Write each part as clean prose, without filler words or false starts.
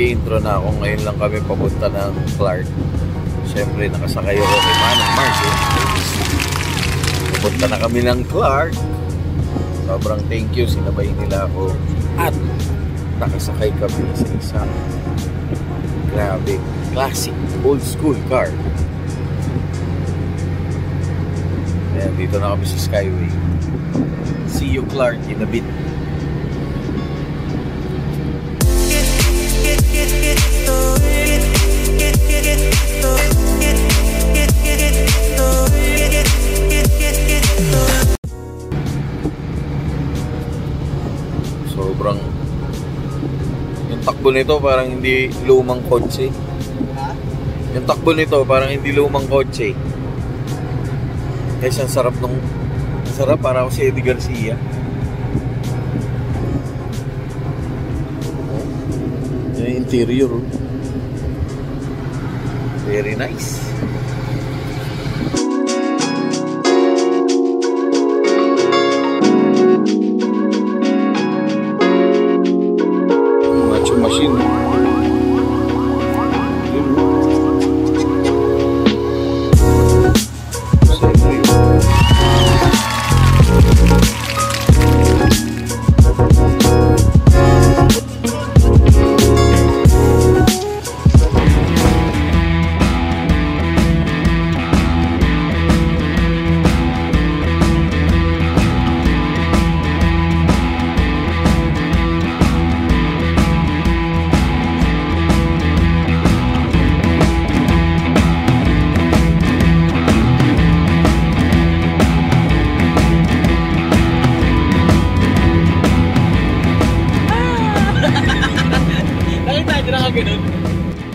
Nag-i-intro na ako. Ngayon lang kami papunta ng Clark. Siyempre, nakasakay ako kay Manong Mark. Papunta na kami ng Clark. Sobrang thank you. Sinabay nila ako. At nakasakay kami sa isang grabe, classic, old school car. Ayan, dito na kami sa Skyway. See you, Clark, in a bit. Sobrang yung takbo nito parang hindi lumang kotse. Yung takbo nito parang hindi lumang kotse. Guys, ang sarap nung sarap, para ako si Eddie Garcia. Yung interior, very nice. Macho machine.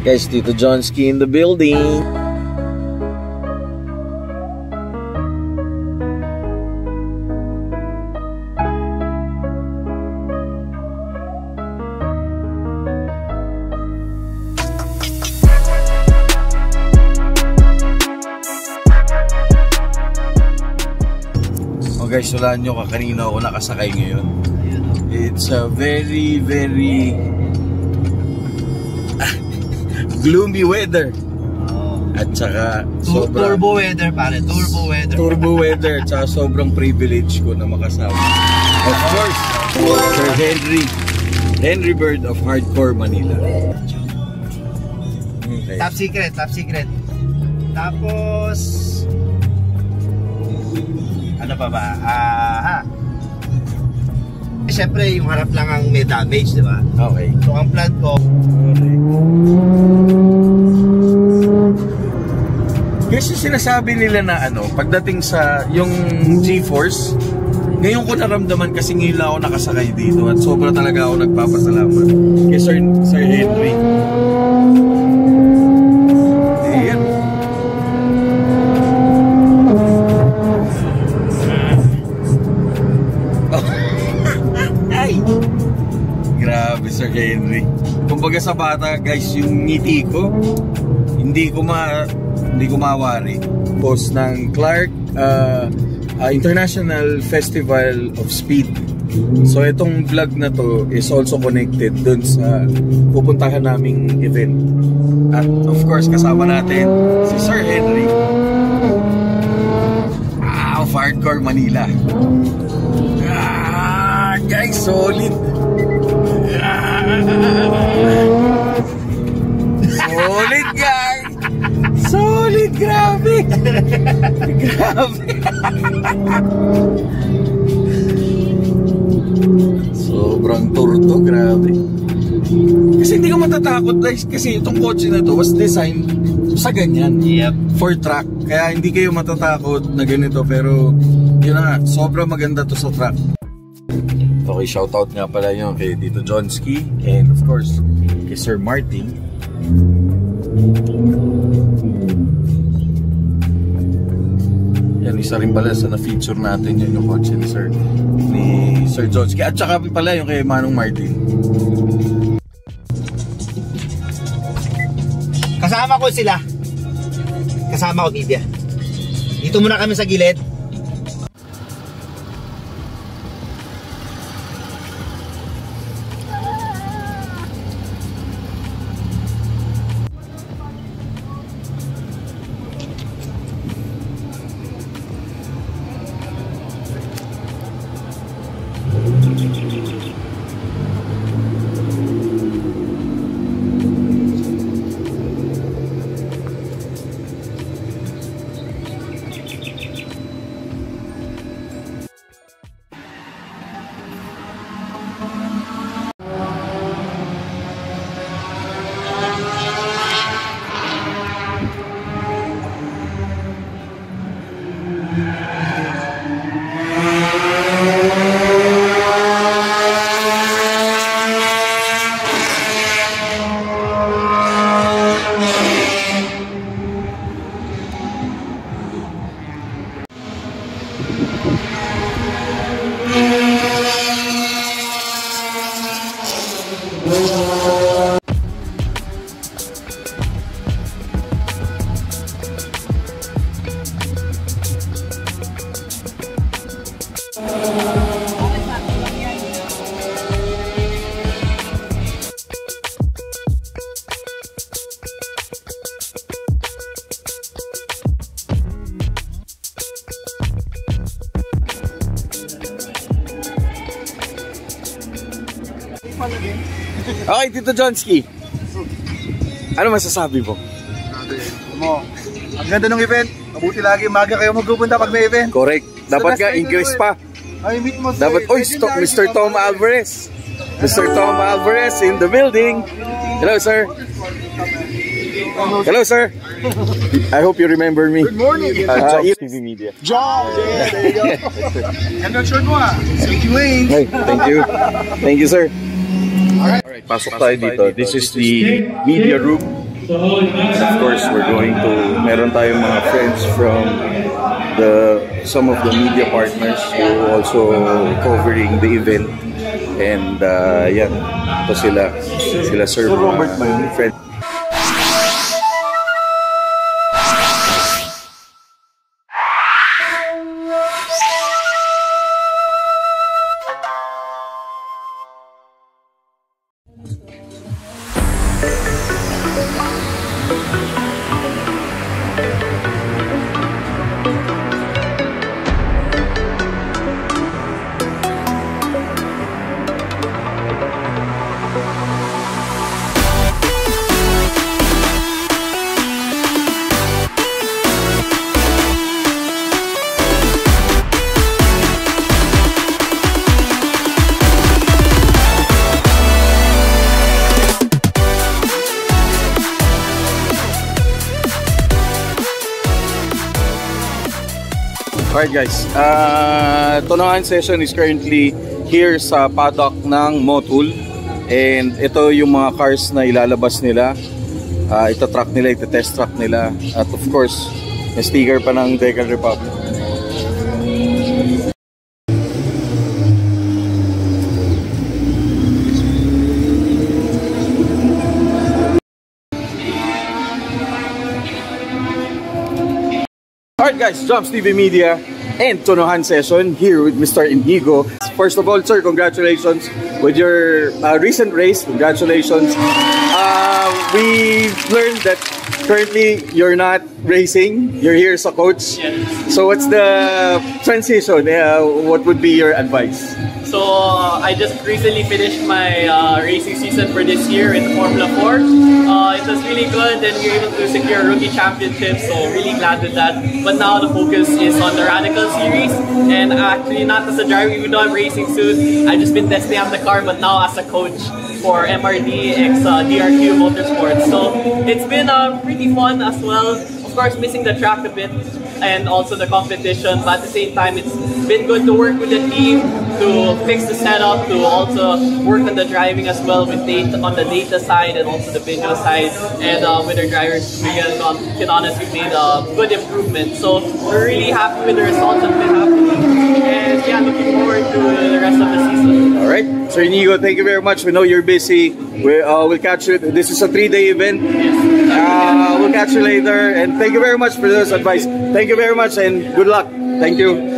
Guys, Tito Johnski in the building. Oh guys, walaan nyo kanina ako nakasakay ngayon. It's a very, very gloomy weather. At saka turbo weather pare, turbo weather. Turbo weather, tsaka sobrang privilege ko na makasama. Of course, Sir Henry Bird of Hardcore Manila. Okay. Top secret, top secret. Tapos ano pa ba? Siyempre yung harap lang ang may damage, di ba? Okay. So ang plan ko, kasi sinasabi nila na ano, pagdating sa yung G-Force, ngayon ko naramdaman kasi ngayon lang ako nakasakay dito at sobra talaga ako nagpapasalamat kay Sir Henry. Ayan. Ay! Grabe, Sir Henry. Kumbaga sa bata, guys, yung ngiti ko, hindi ko mawari. Post ng Clark International Festival of Speed. So itong vlog na to is also connected dun sa pupuntahan naming event. At of course kasama natin si Sir Henry of Hardcore Manila. Guys, solid. Solid, guys. Solid, grabe. Grabe. Sobrang turto, grabe. Kasi hindi ka matatakot, guys. Kasi itong kotse na to was designed sa ganyan. Yep. For track. Kaya hindi kayo matatakot na ganito. Pero yun na, sobrang maganda to sa track. Okay, shoutout nga pala yun kay Tito Johnski. And of course, kay Sir Martin. Yan, isa rin pala sa na-feature natin yun, yung kotse ni Sir Johnski. At saka pala yung kay Manong Martin. kasama ko sila. Kasama ko, Bibia. Dito muna kami sa gilid. Okay, Tito Johnsky. Ano masasabi mo? Ang ganda ng event. Mabuti lagi maga kayo magpupunta pag may event. Correct. Dapat nga, increase pa. Ay, meet mo Dapat, Mr. Tom Alvarez. Mr. Tom Alvarez in the building. Hello, sir. Hello, sir. I hope you remember me. Good morning. TV Media. John! Yeah, there you go. Ganda ang short mo ah. Safety lane. Hey, thank you. Thank you, sir. Alright, pasok tayo dito. This is the media room. Of course, we're going to, meron tayong mga friends from some of the media partners who also covering the event. And yan, ito sila sir, Robert, my friend. Alright guys, Tonohan session is currently here sa paddock ng Motul. And ito yung mga cars na ilalabas nila. Ito-truck nila, ito-test truck nila. At of course, may sticker pa ng Decal Republic. Alright guys, Jumps TV Media and Tonohan session here with Mr. Inigo. First of all, sir, congratulations with your recent race. Congratulations. We learned that currently you're not racing. You're here as a coach. Yes. So what's the transition? What would be your advice? So I just recently finished my racing season for this year in Formula 4. It was really good and we were able to secure rookie championship, so really glad with that. But now the focus is on the Radical series, and actually not as a driver, even though I'm racing soon. I've just been testing out the car, but now as a coach for MRD x DRQ Motorsports. So it's been pretty fun as well. Of course, missing the track a bit and also the competition, but at the same time it's been good to work with the team to fix the setup, to also work on the driving as well with data, on the data side and also the video side, and with our drivers we can honestly made a good improvement. So we're really happy with the results that have been happening, and yeah, looking forward to the rest of the season. Alright, Sir Inigo, thank you very much. We know you're busy. We'll catch you. This is a 3-day event. Yes. We'll catch you later, and thank you very much for this advice. Thank you very much and good luck. Thank you.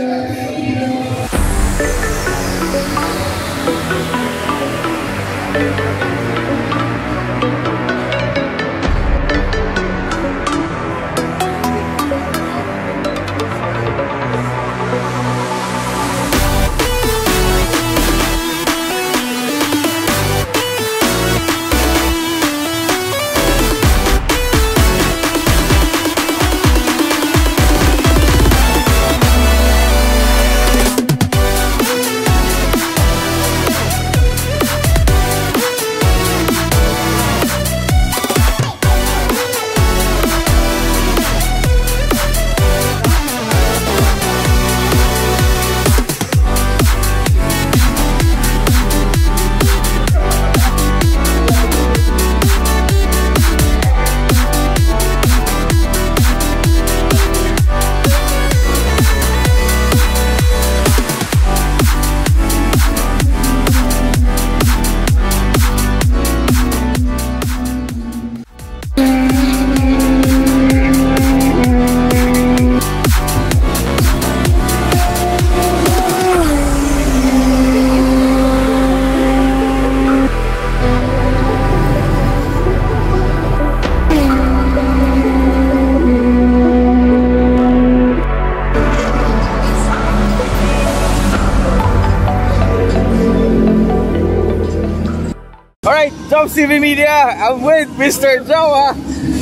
Jobs TV Media. I'm with Mr. Joa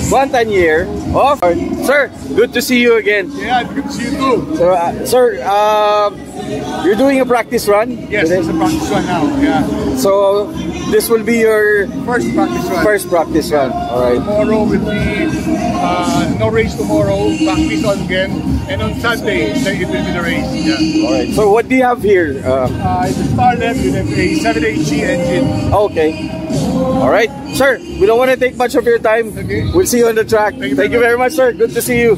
Guantanier. Oh, sir, good to see you again. Yeah, good to see you too. So, sir, you're doing a practice run? Yes, today? it's a practice run now. Yeah. So, this will be your First practice run. first practice run. All right. Tomorrow will be no race tomorrow. Practice run again, and on Sunday then it will be the race. Yeah. All right. So, what do you have here? It's a Starlet with a 780G engine. Okay. All right, sir. We don't want to take much of your time. Okay. We'll see you on the track. Thank you very much, sir. Good to see you.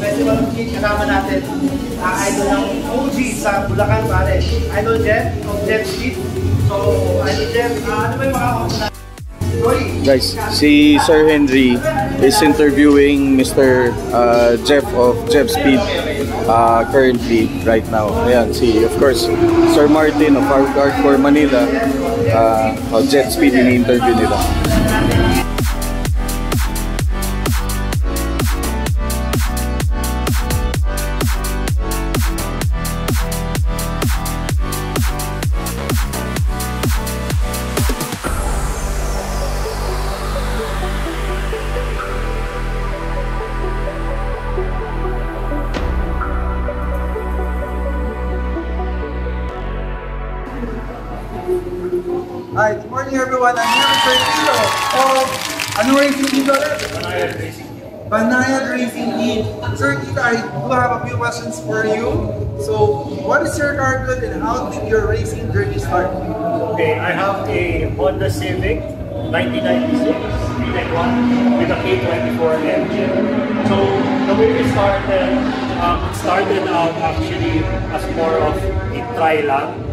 Festival of Kids, kasama natin ang idol ng OG sa Bulacan, pare. Idol Jeff of Jeff Speed. So, Idol Jeff, ano ba yung mga Guys, si Sir Henry is interviewing Mr. Jeff of Jeff Speed currently right now. Ayan, of course, Sir Martin of Hardcore Manila of Jet Speed ini-interview nila. Hi, good morning everyone. I'm here with Sir Tito of ano racing team ulit? Banayad Racing Team. Sir Tito, I do have a few questions for you. So, what is your car good and how did your racing journey start? Okay, I have a Honda Civic 1996 V-Leg 1 with a K24 engine. So the way we started, it started out actually as more of a try lang.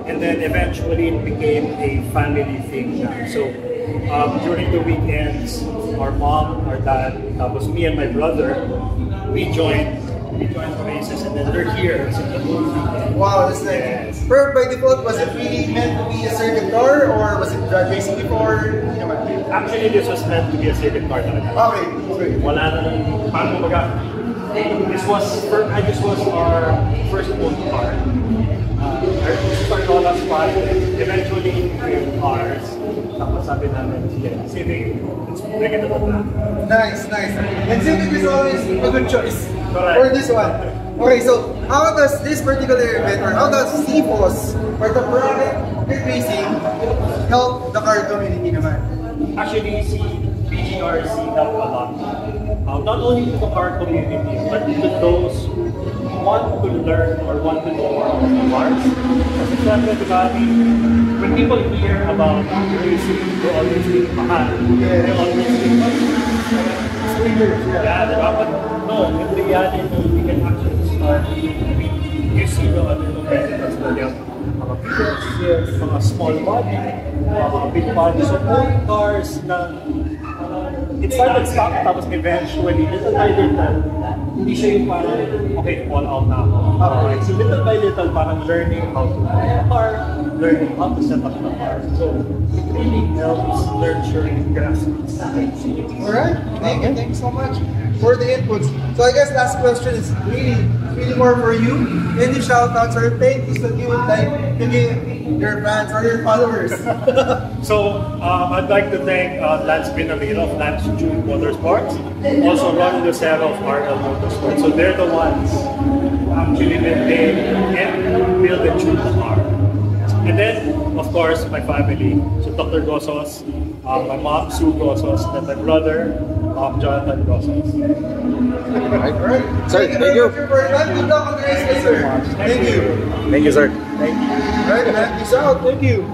And then eventually it became a family thing na. So during the weekends, our mom, our dad, tapos me and my brother, we joined the races and then they're here. So Wow, that's nice. Pero by default, was it really meant to be a circuit car or was it drag racing before? actually this was meant to be a circuit car talaga. Okay, sorry. Wala na, paano baga, this was our first own car. Our Lola's car, eventually we cars. Tapos sabi namin, sige, let's bring it to the plan. Nice, nice. And Civic is always a good choice Correct. for this one. Okay, so how does this particular event or how does CFOS or the Bracket Racing help the car community naman? Actually, si BGRC helped a lot. Not only to the car community, but to those who want to learn or want to know more about cars. Kasi syempre, diba, when people hear about racing, they always think mahal. They always think, yeah, diba? But no, in reality, you can actually start. You see the other competitors na yung mga bigger, mga small body, mga big body. So, all cars na it started stock, tapos eventually, little by little, hindi siya yung parang, okay, all out na ako. So little by little, parang learning how to buy a car, learning how to set up the car. So it really helps nurturing grassroots. Alright, thank you so much for the inputs. So I guess last question is really more for you. Any shoutouts or thank yous that you would like to give your fans or your followers? So I'd like to thank Lance Binamino of Lance June Motorsports, also Ron Lucero of RL Motorsports. So they're the ones who actually maintain and build and tune the car. And then, of course, my family. So Dr. Gosos, my mom Sue Gosos, and my brother Jonathan Gosos. Alright, Sir, thank you. Good luck on the race, sir. Thank you. Thank you, sir. Thank you. Alright, man, peace out. Thank you.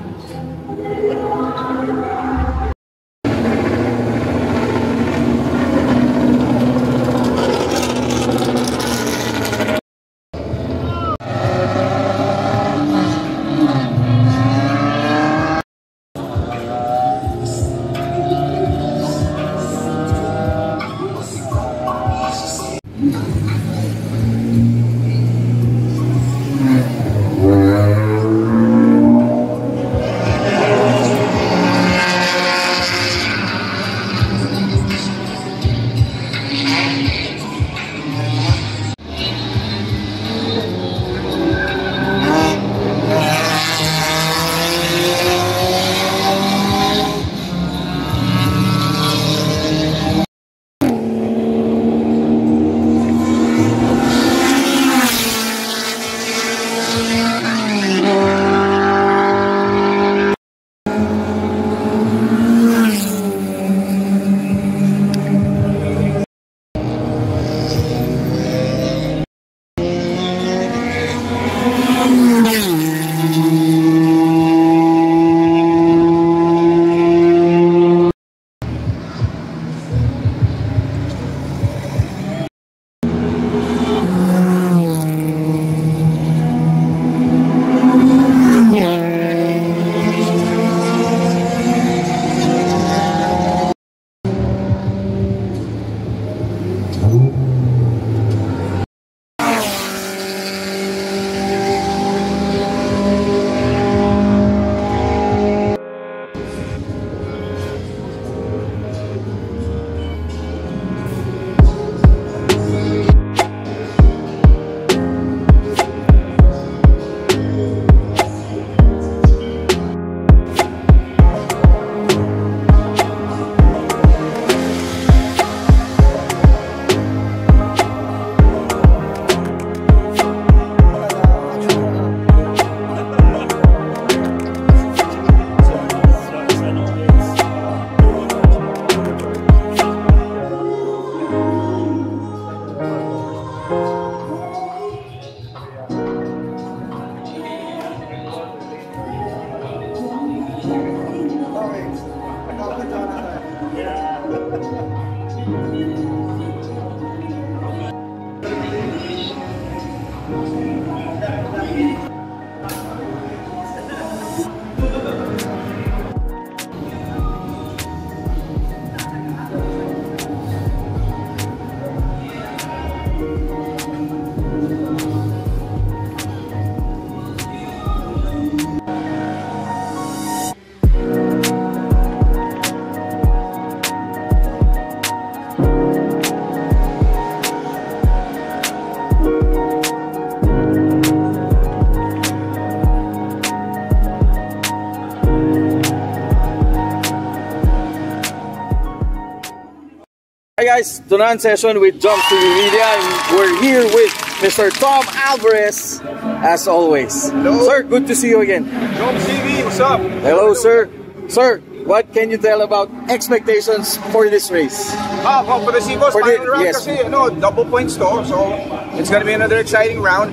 guys, Tunan Session with Jumps TV Media, and we're here with Mr. Tom Alvarez, as always. Hello. Sir, good to see you again. Jumps TV, what's up? Hello, sir. Sir, what can you tell about expectations for this race? Well, for the Cebos final round yes. kasi, double points to, so it's gonna be another exciting round.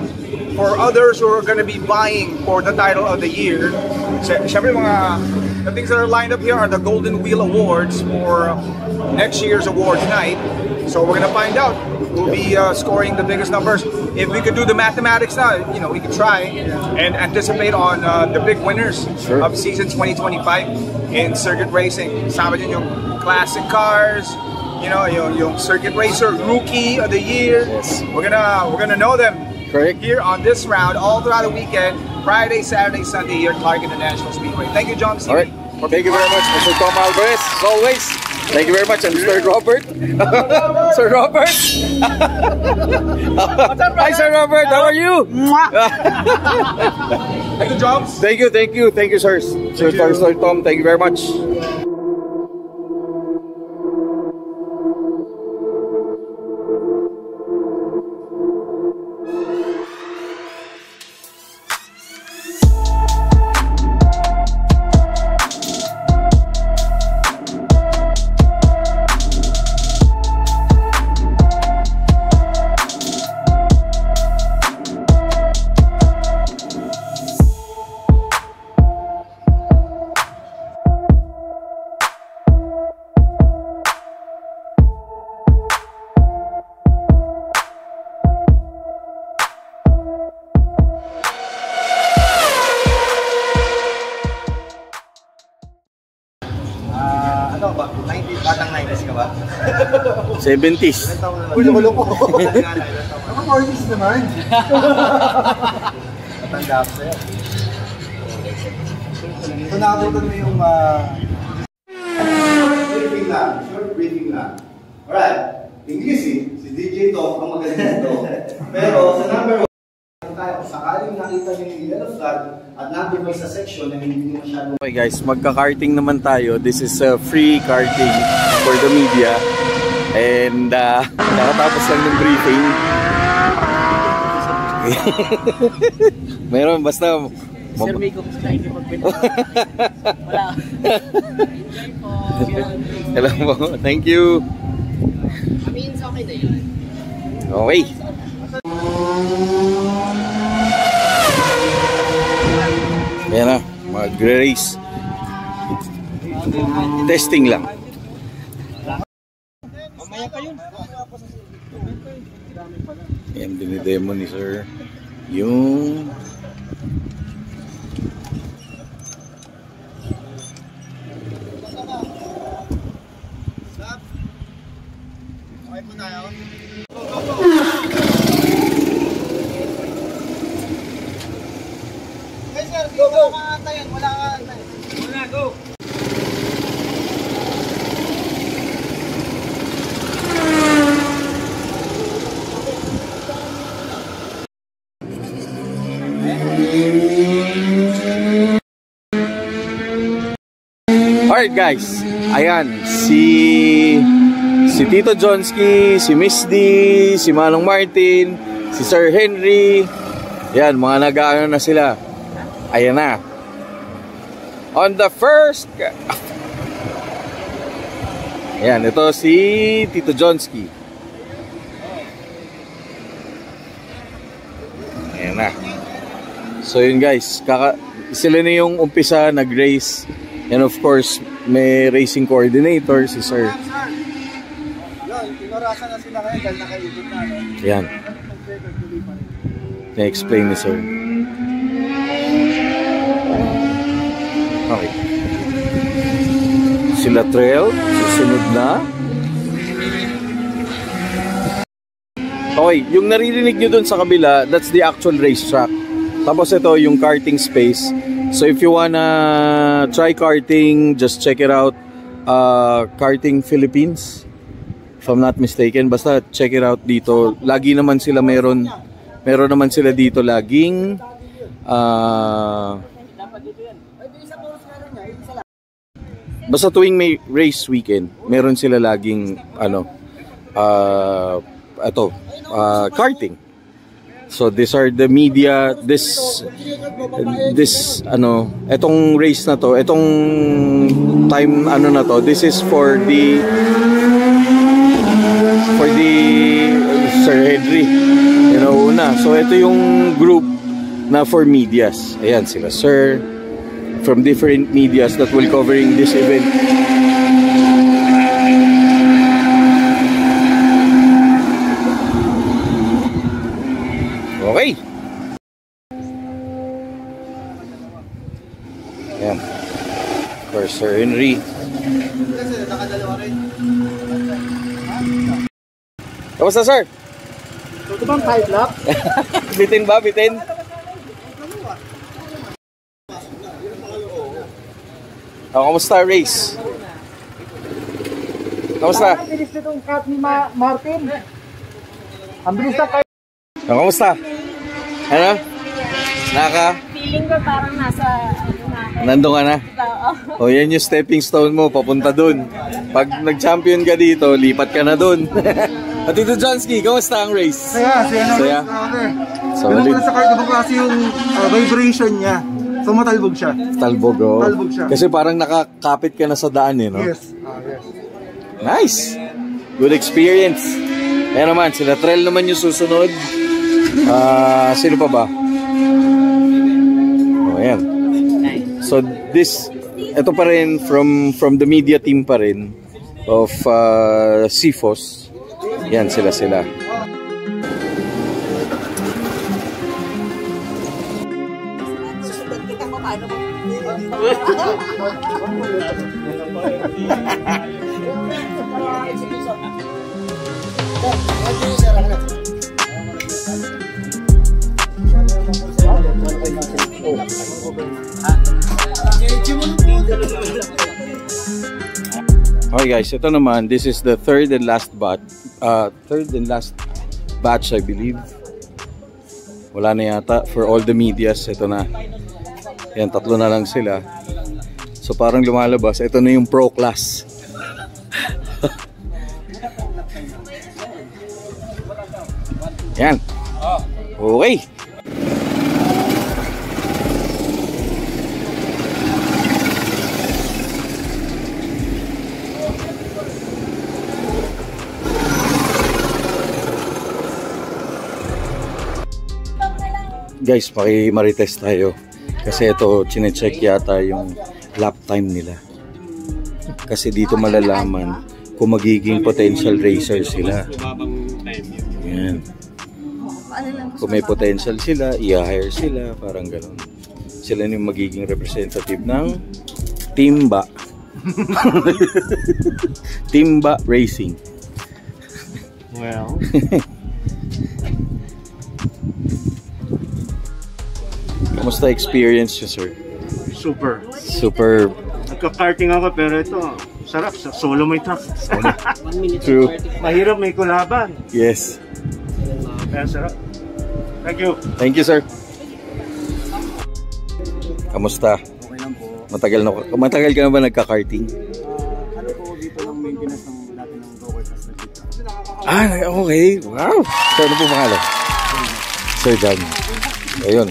For others who are gonna be vying for the title of the year, syempre the things that are lined up here are the Golden Wheel Awards for next year's awards night. So we're gonna find out who'll be scoring the biggest numbers. If we could do the mathematics now, we could try and anticipate on the big winners of season 2025 in circuit racing. Sama din yung classic cars, yung circuit racer rookie of the year. We're gonna know them. Correct. Here on this round, all throughout the weekend, Friday, Saturday, Sunday here at Clark International Speedway. Thank you, John. All right. Thank you very much, Mr. Tom Alvarez, as always. Thank you very much, and Mr. Robert. Sir Robert. Hi, Sir Robert. How are you? Thank you, John. Thank you, sir. Sir Tom, thank you very much. Ano ba? 90s, batang 90s ka ba? 70s. Ulo ko. Ako 40s naman. Matanda ako sa'yo. So nakabutan mo yung short briefing lang. Alright, English si DJ Top ang magaling ito. Pero sa number 1, tayo, sakaling nakita niyo yung yellow flag at number 5 sa section na hindi masyadong... Okay guys, magka-karting naman tayo. This is free karting for the media. And nakatapos lang ng briefing. Meron basta... Sir, may kumusta na hindi magpito. Wala. Hello po. Thank you. Means okay na yun. Okay. Ayan na, mag-race. Testing lang. Ayan, dinidemo ni sir yung Alright guys, ayan, si Tito Jonski, si Miss D, si Manong Martin, si Sir Henry, yan, mga nag-ano na sila. Ayan na. On the first, ayan, ito si Tito Jonski. Ayan na. So yun guys, sila na yung umpisa nag-race. And of course, may racing coordinator, si Sir. Tinorasan na sila ngayon dahil nakaibig na. Yan. Na-explain ni Sir. Okay. Sila Trail, susunod na. Okay, yung naririnig nyo dun sa kabila, that's the actual racetrack. Tapos ito yung karting space. So if you wanna try karting, just check it out. Karting Philippines, if I'm not mistaken. Basta check it out dito. Lagi naman sila meron naman sila dito laging basta tuwing may race weekend, meron sila laging karting. So these are the media, etong race na to, etong time na to, this is for the Sir Henry, una. So ito yung group na for medias. Ayan sila, sir, from different medias that will covering this event. Okay. Ayan. For Sir Henry. Kamusta, sir? Ito bang type lap? Bitin ba? Bitin? Kamusta race? Kamusta? Ang bilis nitong cut ni Martin. Ang bilis na kayo. Kamusta? Ano? Feeling ko parang nasa nandun ka na? O yan yung stepping stone mo, papunta dun. Pag nag-champion ka dito, lipat ka na dun. At Tito Johnsky, kamusta ang race? Saya. Solid. Sa card, ibang klase yung vibration niya. So matalbog siya. Talbog, oh. Talbog siya. Kasi parang nakakapit ka na sa daan, no? Yes. Nice! Good experience. Ayan naman, sila Trell naman yung susunod. Sino pa ba? Oh, ayan. So ito pa rin from the media team pa rin of CFOS. Yan sila. Okay guys, ito naman, this is the third and last batch I believe. Wala na yata for all the medias, ito na. Yan, 3 na lang sila. So parang lumalabas, ito na yung pro class. Yan. Okay. Guys, marites tayo. Kasi ito, chine-check yata yung lap time nila. Kasi dito malalaman kung magiging potential racer sila. Yan. Kung may potential sila, i-hire sila, parang gano'n. Sila yung magiging representative ng Timba. Timba Racing. Well, kamusta experience nyo, sir? super. Super. Nagka-karting ako pero ito, sarap. Solo may truck. True. Mahirap may kulaban. Yes. Kaya sarap. Thank you. Thank you, sir. Kamusta? Okay lang po. Matagal ka na ba nagka-karting? Ano po dito ng maintenance ng natin ng go-kart na dito? Okay. Wow. So, ano po pangalan? Sir John. Ayun.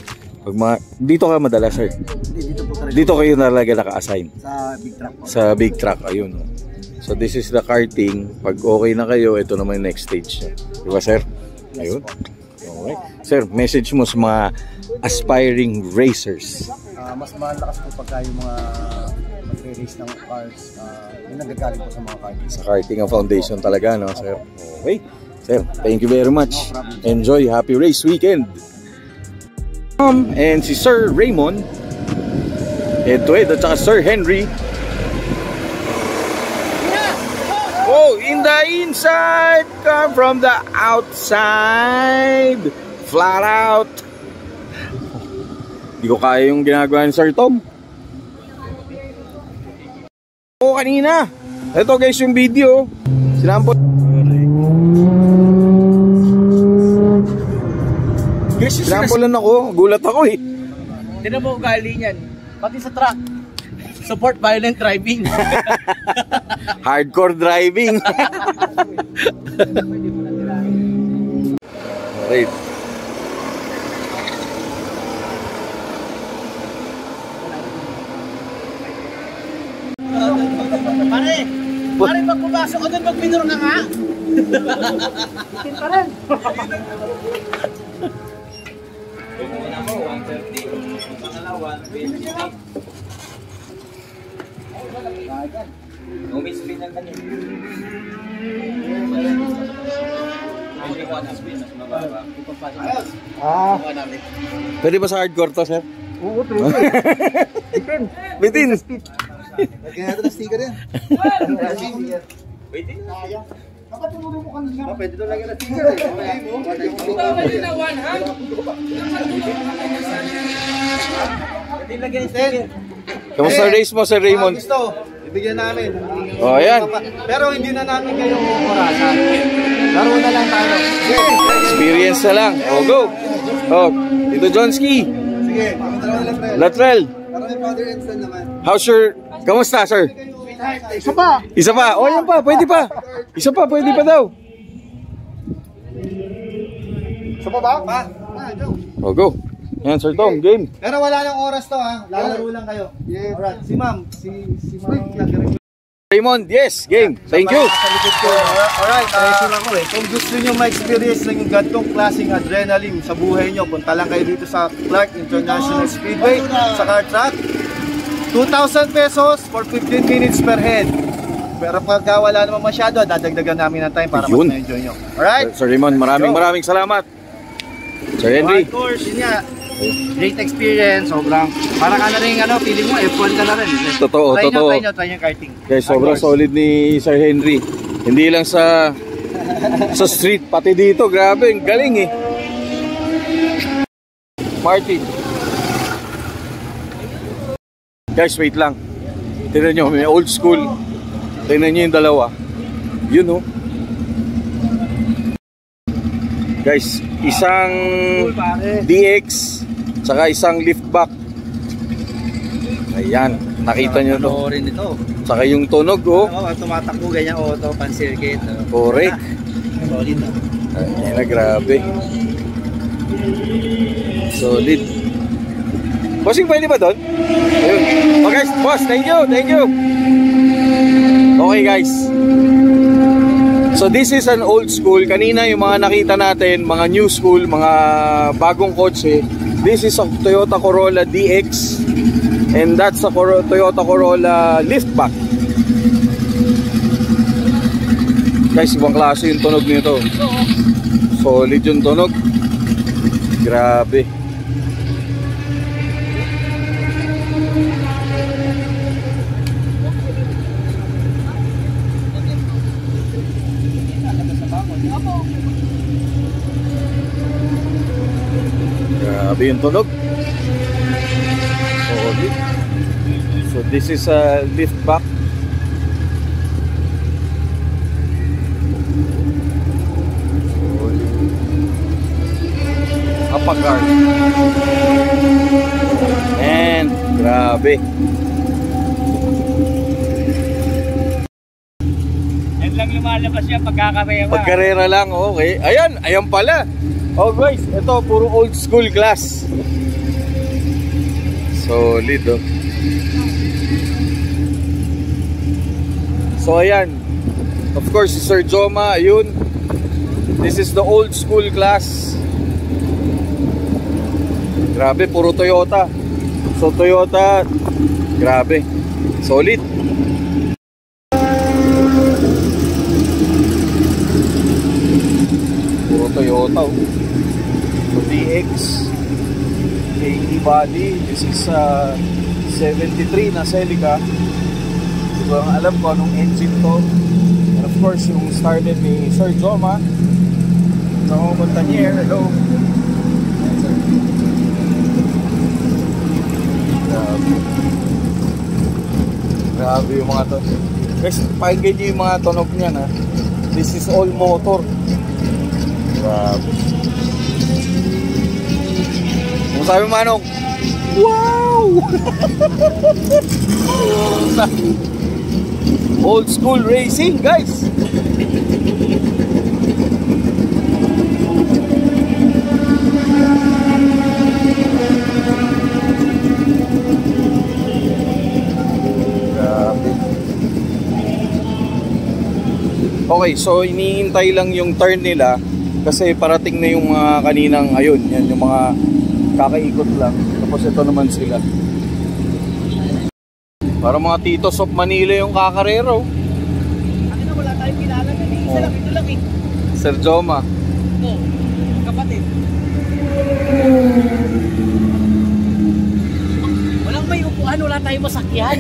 Dito ka madala, sir? Dito po talaga. Dito kayo talaga naka-assign? Sa big truck po. Sa big truck, ayun. So this is the karting. Pag okay na kayo, ito naman yung next stage niya. Diba, sir? Ayun. Okay. Sir, message mo sa mga aspiring racers. Mas malakas po pagka yung mga mag-race ng cars. Yung nagagaling po sa mga karting. Sa karting ang foundation talaga, no, sir? Okay. Sir, thank you very much. Enjoy. Happy race weekend. And si Sir Raymond, at saka Sir Henry. Oh, in the inside, come from the outside. Flat out. Hindi ko kaya yung ginagawa ni Sir Tom. Oh, kanina. Ito guys yung video. Sinampot. Sinampulan ako. Gulat ako eh. Tinan mo ugali niyan. Pati sa truck. Support violent driving. Hardcore driving. Right. Pare, pag pumasok ka doon, mag-minor ka nga. Itin pa rin. Una mo, 130. Pangalawa, 120. No miss-spin lang kanina. Hindi ko na spin, mas mababa. Pwede ba sa hardcore to, sir? Oo, Bitin. Lagyan natin ng sticker yan. Pwede na. Dapat tinuro mo kanina. Pwede doon lagyan ng sticker eh. Pwede lagyan yung sticker. Kamusta race mo, Sir Raymond? Gusto, ibigyan namin. Oh, ayan. Pero hindi na namin kayo orasan. Laro na lang tayo. Experience na lang. Oh, go. Oh, Tito Johnski. Sige, pakita na lang, Latrell. para may father and son naman. How's your... Kamusta, sir? Isa pa! Isa pa. Oh, yan pa. Pwede pa. Isa pa. Pwede pa daw. Isa pa ba? Pa! Go! Oh, go. Yan, Sir Tom. Game. Pero wala nang oras to ha. Lalaro lang kayo. Yes. Alright, si ma'am. Si ma'am nag-review. Raymond, yes. Game. Thank you. Sa likod ko. Alright, kung gusto nyo ma-experience ng yung gantong klaseng adrenaline sa buhay nyo, punta lang kayo dito sa Clark International Speedway sa car track. 2,000 pesos for 15 minutes per head. Pero pagka wala naman masyado, dadagdagan namin ng time para mas Yun. ma-enjoy nyo. Alright? Sir Raymond, maraming salamat. Sir Henry. Of course, yun nga. Great experience, sobrang. Parang ano rin, feeling mo, F1 ka na rin. Totoo. Try nyo karting. Guys, sobrang solid ni Sir Henry. Hindi lang sa street, pati dito. Grabe, ang galing eh. Martin. Guys, wait lang. Tignan nyo, may old school. Tignan nyo yung dalawa. Yun oh. Guys, isang DX saka isang liftback. Ayan, nakita nyo to. Rin ito. Saka yung tunog oh. Tumatakbo ganyan auto, pan-circuit. Correct. Solid na. Ayan na, grabe. Solid. Bossing, pwede ba doon? Ayun. Oh guys, boss, thank you. Okay guys. So this is an old school. Kanina yung mga nakita natin, mga new school, mga bagong kotse. This is a Toyota Corolla DX. And that's a Toyota Corolla liftback. Guys, ibang klase yung tunog nito. Solid yung tunog. Grabe. Grabe yung tunog. Solid. So this is a liftback. Upper and grabe. Yan lang lumalabas yan pagkakarera. Pagkarera lang, okay. Ayan pala. Oh guys, ito puro old school class. Solid oh. So ayan. Of course si Sir Joma, ayun. This is the old school class. Grabe, puro Toyota. So Toyota, grabe. Solid. Puro Toyota oh. So DX AE body. This is 73 na Celica. Hindi ko alam ko anong engine to. And of course yung started ni Sir Joma. No, Montanier, hello. Grabe yung mga to. Guys, pakinggan nyo yung mga tunog niyan ha. This is all motor. Grabe. Kung sabi Manong, wow! Old school racing, guys. Okay, so iniintay lang yung turn nila kasi parating na yung mga kaninang, ayun, yan yung mga kakaikot lang. Tapos ito naman sila. Para mga titos of Manila yung kakarero. Ano, wala tayong kilala na eh. Isa lang, ito lang eh. Sir Joma. Oo, kapatid. Walang may upuan, wala tayong masakyan.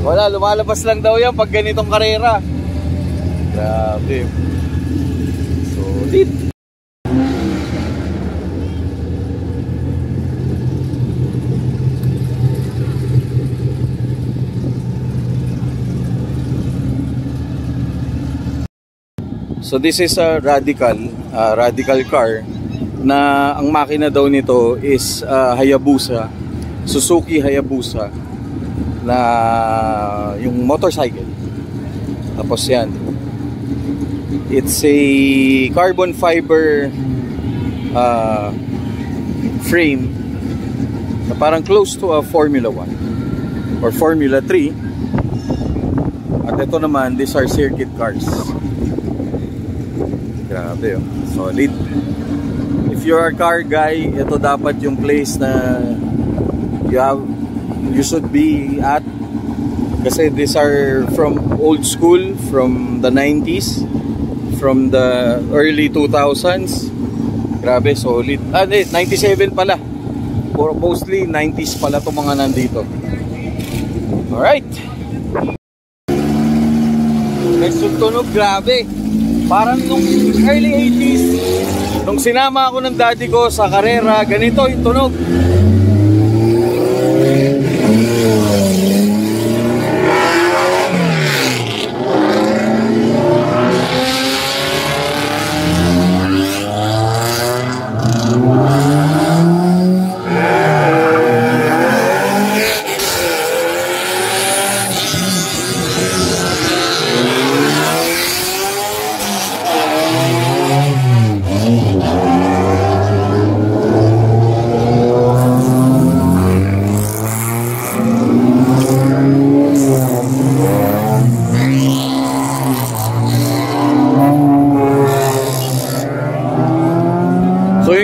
Wala, lumalabas lang daw yan pag ganitong karera. Grabe. Solid. So this is a radical car na ang makina daw nito is Hayabusa, Suzuki Hayabusa na yung motorcycle. Tapos yan, it's a carbon fiber frame na parang close to a Formula 1 or Formula 3. At ito naman, these are circuit cars. Grabe, oh. Solid. If you're a car guy, ito dapat yung place na you should be at. Kasi these are from old school, from the 90s, from the early 2000s. Grabe, solid. 97 pala. Mostly 90s pala itong mga nandito. Alright. Next yung tunog, grabe. Parang nung early 80s, nung sinama ako ng daddy ko sa karera, ganito yung tunog.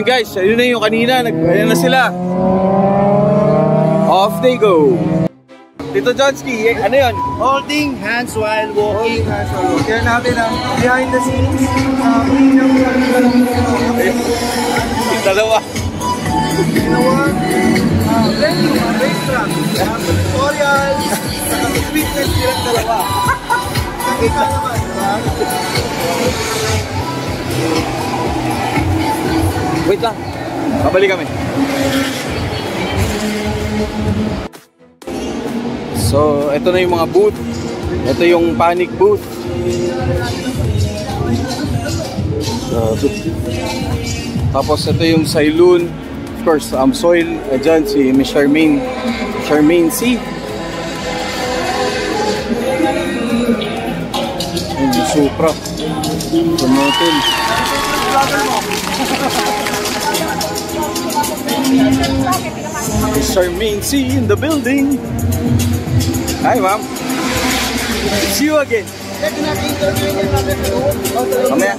Guys, ayun na yung kanina, ayan na sila. Off they go. Tito Johnsky, ano yun? Holding hands while walking. Kaya natin ang behind the scenes. Yung dalawa. Venue, racetrack. Tutorial. Fitness silang dalawa. Nakita naman, diba? Wait lang, babalik kami. So, ito na yung mga booth. Ito yung panic booth. Tapos ito yung Saloon. Of course, Soil. Dyan si Miss Charmaine C. Yung Supra. Promoted. Miss Charmaine C in the building. Hi, ma'am. See you again. Mamaya.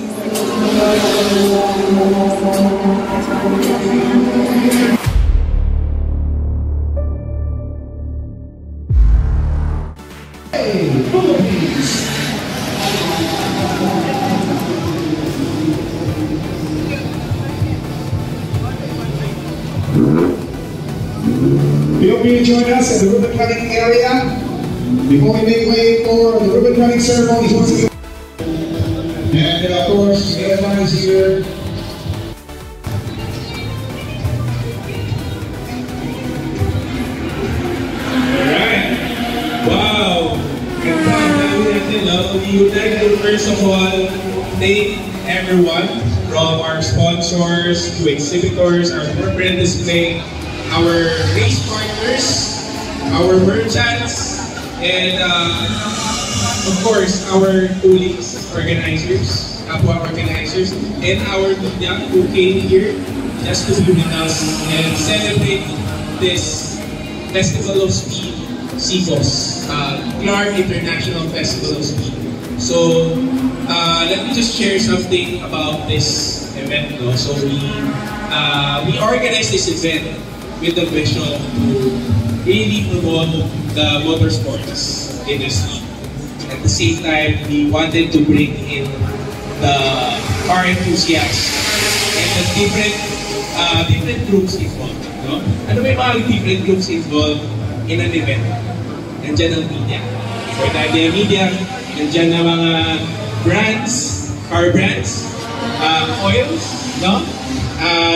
We hope you join us at the ribbon cutting area. Before we make way for the ribbon cutting ceremony, once again. And of course, everyone is here. Alright. Wow. We would like to first of all thank everyone from our sponsors to exhibitors, our corporate display, our race partners, our merchants, and of course, our police organizers, APWA organizers, and our media who came here just to be with us and celebrate this Festival of Speed, CFOS, Clark International Festival of Speed. So, let me just share something about this event. No? So, we organized this event with the mission to really promote the motorsports industry. At the same time, we wanted to bring in the car enthusiasts and the different groups involved. No? Ano may mga different groups involved in an event? Nandiyan ang media. For the media, nandiyan ang mga brands, car brands, oils, no?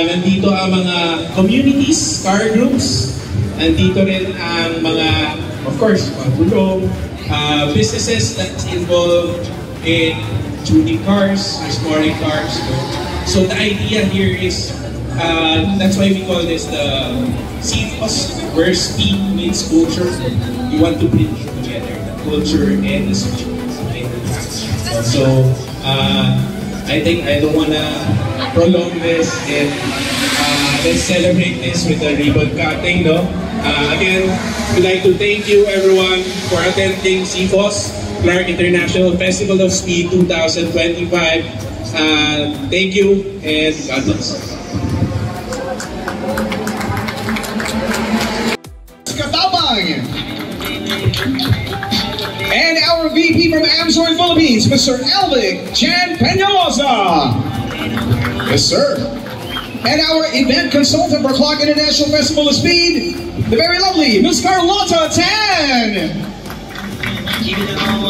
Nandito ang mga communities, car groups. Nandito rin ang mga, of course, pagulong, businesses that's involved in tuning cars, restoring cars. So the idea here is, that's why we call this the CFOS, where speed meets culture. We want to bridge together the culture and the speed. So, I think I don't want to prolong this and let's celebrate this with a ribbon cutting. No? Again, we'd like to thank you everyone for attending CFOS, Clark International Festival of Speed 2025. Thank you and God bless. Katabang! And our VP from Amsoy Philippines, Mr. Elvic Jan Peñalosa. Yes, sir. And our event consultant for Clark International Festival of Speed, the very lovely Miss Carlotta Tan.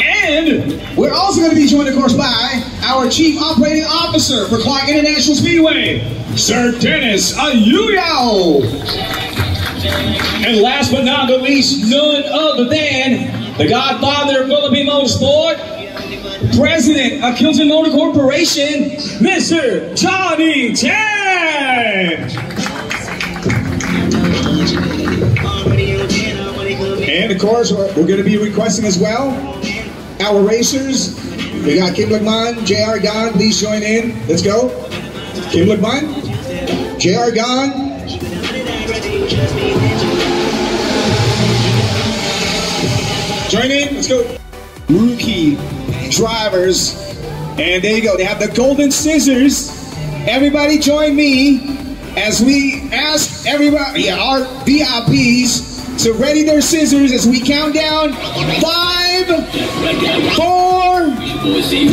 And we're also going to be joined, of course, by our Chief Operating Officer for Clark International Speedway, Sir Dennis Ayuyao. And last but not the least, none other than the godfather of Philippine Motorsport, President of Kilton Motor Corporation, Mr. Johnny Chan. And of course, we're going to be requesting as well our racers. We got Kim Lagman, JR Gan, please join in. Let's go. Kim Lagman, JR Gan. Join in, let's go. Rookie drivers. And there you go, they have the golden scissors. Everybody join me as we ask everybody, our VIPs, to ready their scissors as we count down 5, 4,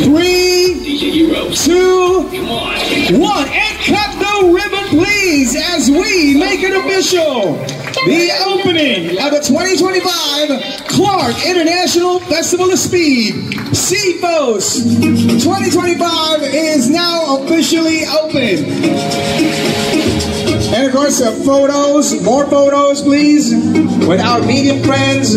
3, 2, 1. And cut the ribbon, please, as we make it official. The opening of the 2025 Clark International Festival of Speed, CFOS 2025, is now officially open. And of course, photos, more photos, please, with our media friends.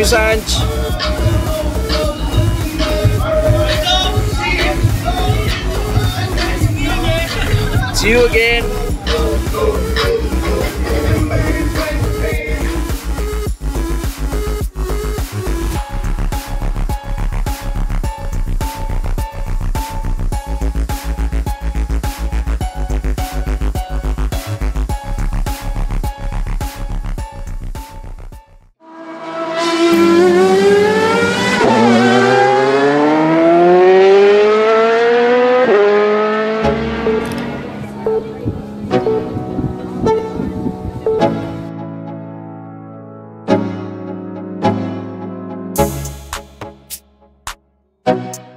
you, Sanj. See you again. You